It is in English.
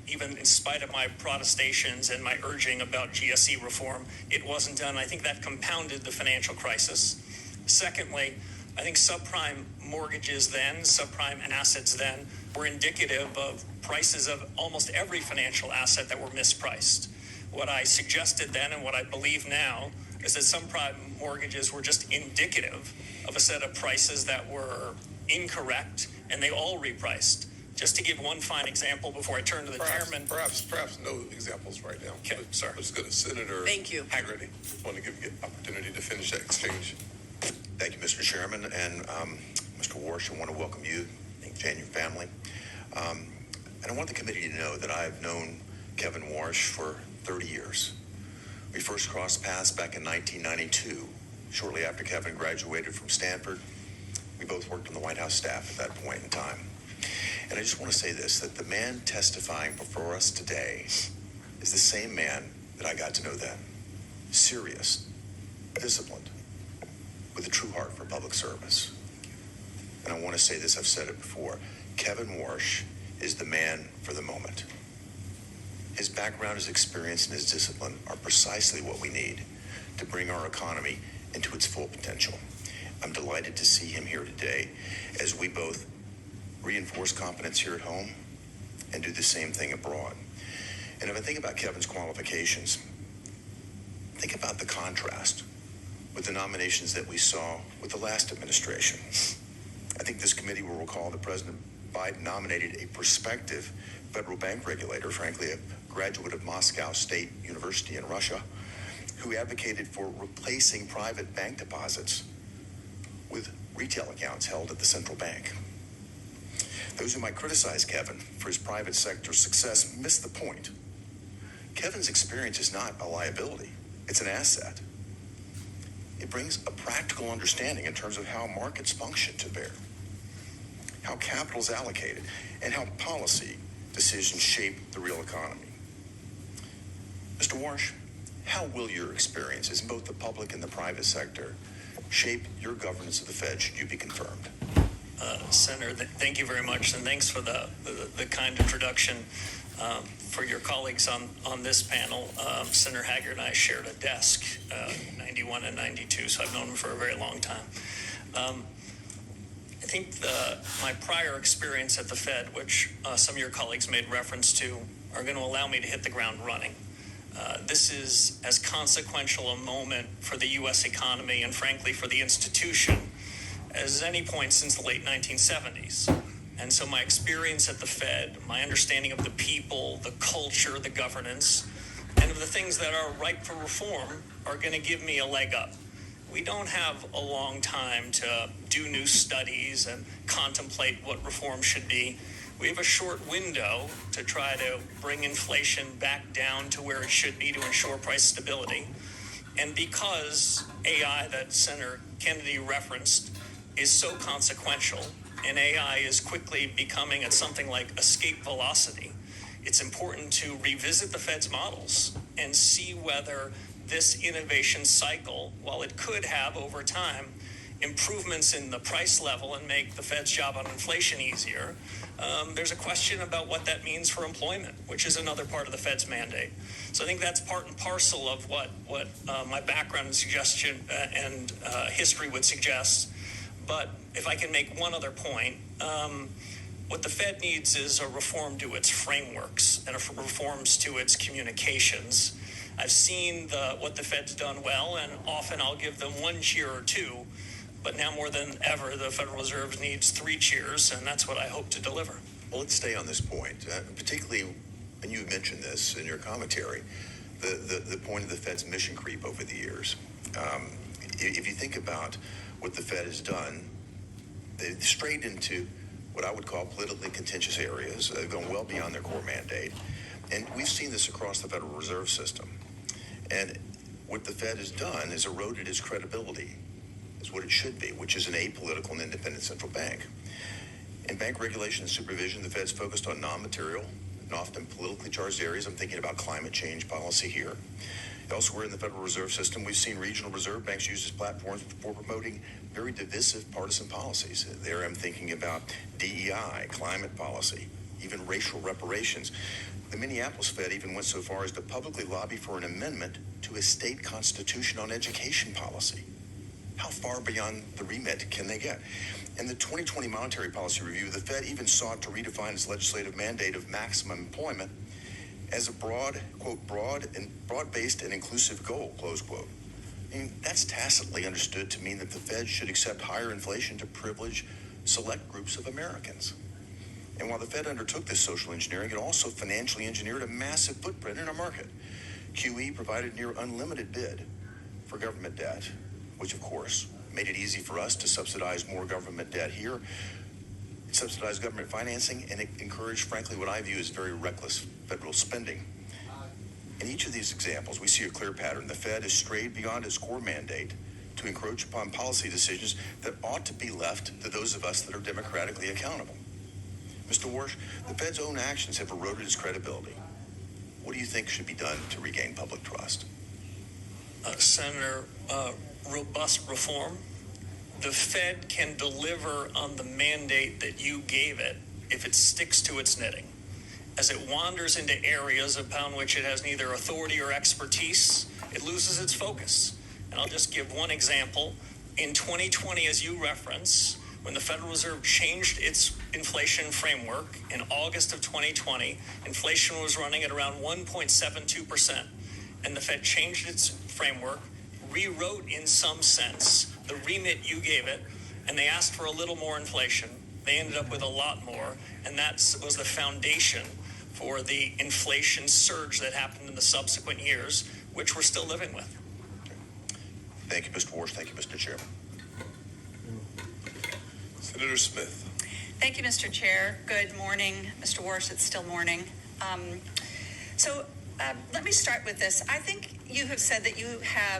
even in spite of my protestations and my urging about GSE reform, it wasn't done. I think that compounded the financial crisis. Secondly, I think subprime mortgages then, subprime assets then, were indicative of prices of almost every financial asset that were mispriced. What I suggested then and what I believe now is that subprime mortgages were just indicative of a set of prices that were incorrect, and they all repriced. Just to give one fine example before I turn to the chairman. Perhaps no examples right now. Okay, sorry. Let's go to Senator Thank you. Haggerty. I want to give you an opportunity to finish that exchange. Thank you, Mr. Chairman, and Mr. Warsh, I want to welcome you and your family. And I want the committee to know that I've known Kevin Warsh for 30 years. We first crossed paths back in 1992, shortly after Kevin graduated from Stanford. We both worked on the White House staff at that point in time. And I just want to say this, that the man testifying before us today is the same man that I got to know then. Serious, disciplined, with a true heart for public service. And I want to say this, I've said it before, Kevin Warsh is the man for the moment. His background, his experience, and his discipline are precisely what we need to bring our economy into its full potential. I'm delighted to see him here today as we both reinforce competence here at home and do the same thing abroad. And if I think about Kevin's qualifications, think about the contrast with the nominations that we saw with the last administration. I think this committee will recall that President Biden nominated a prospective federal bank regulator, frankly, a graduate of Moscow State University in Russia, who advocated for replacing private bank deposits with retail accounts held at the central bank. Those who might criticize Kevin for his private sector success miss the point. Kevin's experience is not a liability, it's an asset. It brings a practical understanding in terms of how markets function to bear, how capital is allocated, and how policy decisions shape the real economy. Mr. Warsh, how will your experiences in both the public and the private sector shape your governance of the Fed should you be confirmed? Senator, thank you very much, and thanks for the kind introduction. For your colleagues on this panel, Senator Haggard and I shared a desk, 91 and 92, so I've known him for a very long time. I think my prior experience at the Fed, which some of your colleagues made reference to, are going to allow me to hit the ground running. This is as consequential a moment for the U.S. economy and, frankly, for the institution as any point since the late 1970s. And so my experience at the Fed, my understanding of the people, the culture, the governance, and of the things that are ripe for reform are going to give me a leg up. We don't have a long time to do new studies and contemplate what reform should be. We have a short window to try to bring inflation back down to where it should be to ensure price stability. And because AI that Senator Kennedy referenced is so consequential, and AI is quickly becoming at something like escape velocity, it's important to revisit the Fed's models and see whether this innovation cycle, while it could have over time improvements in the price level and make the Fed's job on inflation easier, there's a question about what that means for employment, which is another part of the Fed's mandate. So I think that's part and parcel of what my background and suggestion and history would suggest. But if I can make one other point, what the Fed needs is a reform to its frameworks and reforms to its communications. I've seen what the Fed's done well, and often I'll give them one cheer or two, but now more than ever, the Federal Reserve needs 3 cheers, and that's what I hope to deliver. Well, let's stay on this point, particularly when you mentioned this in your commentary, the point of the Fed's mission creep over the years. If you think about what the Fed has done, they've strayed into what I would call politically contentious areas. They've gone well beyond their core mandate. And we've seen this across the Federal Reserve System. And what the Fed has done is eroded its credibility, is what it should be, which is an apolitical and independent central bank. In bank regulation and supervision, the Fed's focused on non-material and often politically charged areas. I'm thinking about climate change policy here. Elsewhere in the Federal Reserve System, we've seen regional reserve banks use as platforms for promoting very divisive partisan policies. There I'm thinking about DEI, climate policy, even racial reparations. The Minneapolis Fed even went so far as to publicly lobby for an amendment to a state constitution on education policy. How far beyond the remit can they get? In the 2020 Monetary Policy Review, the Fed even sought to redefine its legislative mandate of maximum employment as a broad-based and inclusive goal, close quote. I mean, that's tacitly understood to mean that the Fed should accept higher inflation to privilege select groups of Americans. And while the Fed undertook this social engineering, it also financially engineered a massive footprint in our market. QE provided near unlimited bid for government debt, which of course made it easy for us to subsidize more government debt here. It subsidized government financing, and it encouraged, frankly, what I view as very reckless federal spending. In each of these examples, we see a clear pattern. The Fed has strayed beyond its core mandate to encroach upon policy decisions that ought to be left to those of us that are democratically accountable. Mr. Warsh, the Fed's own actions have eroded its credibility. What do you think should be done to regain public trust? Senator, robust reform. The Fed can deliver on the mandate that you gave it if it sticks to its knitting. As it wanders into areas upon which it has neither authority or expertise, it loses its focus. And I'll just give one example. In 2020, as you reference, when the Federal Reserve changed its inflation framework in August of 2020, inflation was running at around 1.72%. And the Fed changed its framework, rewrote in some sense the remit you gave it, and they asked for a little more inflation. They ended up with a lot more, and that was the foundation for the inflation surge that happened in the subsequent years, which we're still living with. Thank you, Mr. Warsh. Thank you, Mr. Chairman. Senator Smith. Thank you, Mr. Chair. Good morning, Mr. Warsh. It's still morning. Let me start with this. I think you have said that you have